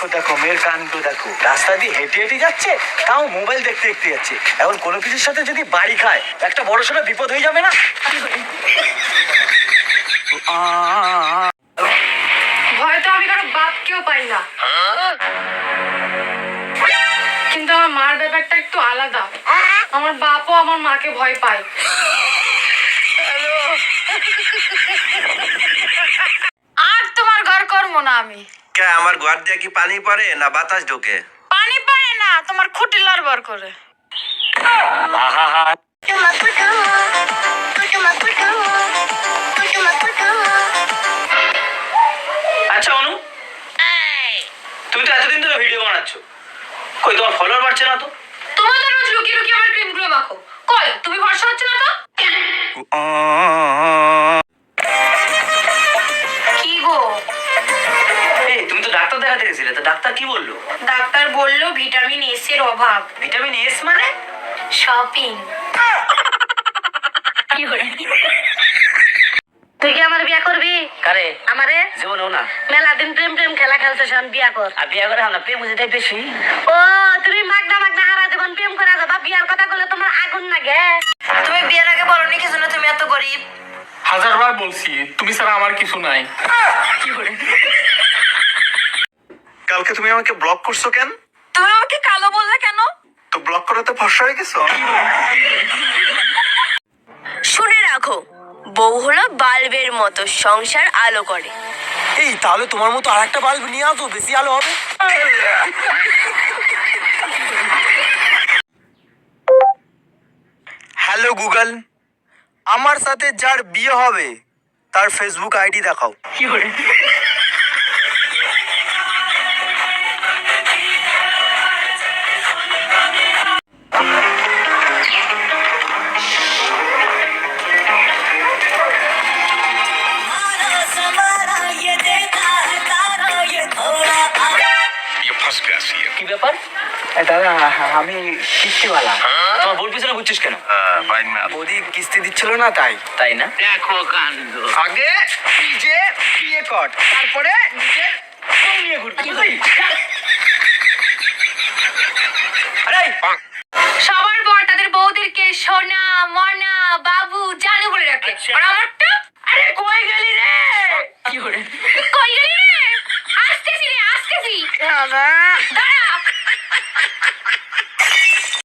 দেখো দেখো মেয়ের কাণ্ড দেখো, রাস্তা দিয়ে হেঁটে হেঁটে যাচ্ছে, তাও মোবাইল দেখতে দেখতে যাচ্ছে। এখন কোনো কিছুর সাথে যদি বাড়ি খায়, একটা বড় সড়ো বিপদ হয়ে যাবে না? ভয় তো আমি কারো বাপকেও পাই না, কিন্তু আমার মার ব্যাপারটা একটু আলাদা। আমার বাপও আমার মাকে ভয় পায়। আর তোমার ঘর করবো না আমি। কে আমার ঘর দিয়ে কি পানি পড়ে না বাতাস ঢোকে? পানি পারে না, তোমার খুঁটি লড়বড় করে। আচ্ছা অনু, তুমি তো এতদিন ধরে ভিডিও বানাচ্ছ, কই তোমার ফলোয়ার বাড়ছে না তো? তোমাদের রোজ লুকিয়ে লুকিয়ে আমার ক্রিম গুলো মাখো, কই তুমি ভরসা হচ্ছে না তো? কি গো? এই তুমি তো ডাক্তার দেখাতে গেছিলে, তো ডাক্তার কি বললো? ডাক্তার বললো ভিটামিন এস এর অভাব। ভিটামিন এস মানে? শপিং। তুই কি আমার বিয়া করবি? কারে? আমারে? জীবনেও না। মেলা দিন প্রেম প্রেম খেলা খেলছিস, আমি বিয়া কর। আর বিয়ে করে আমরা প্রেম বুঝে বেশি। ও তুমি মাগনা মাগনা হারা জীবন প্রেম করে যাবা, বিয়ার কথা বলে তোমার আগুন লাগে। তুমি বিয়ের আগে বলনি কি জন্য তুমি এত গরিব? 1000 বার বলছি তুমি ছাড়া আমার কিছু নাই। কালকে তুমি আমাকে ব্লক করছো কেন? তুমি আমাকে কালো বললে কেন? তো ব্লক করাতে ফর্সা হয়ে গেছো? শুনে রাখো, বউ হলো বাল্বের মতো, সংসার আলো করে। এই তাহলে তোমার মতো আরেকটা বাল্ব নিয়ে আসো, বেশি আলো হবে। হ্যালো গুগল, আমার সাথে যার বিয়ে হবে তার ফেসবুক আইডি দেখাও। কি ব্যাপার? দাদা আমি কিস্তিওয়ালা। তোমার বোন পিছনে ঘুরছিস কেন? বৌদি কিস্তি দিচ্ছিল না তাই। তাই না? দেখো কাণ্ড। আগে নিজে বিয়ে কর, তারপরে নিজের বউ নিয়ে ঘুরবি। আরে সবার বর তাদের বউদেরকে সোনা মনা বাবু জানু বলে রাখে, আর আমারটা? আরে কই গেলি রে? কই গেলি রে? আসতেছি রে, আসতেছি। দাঁড়া।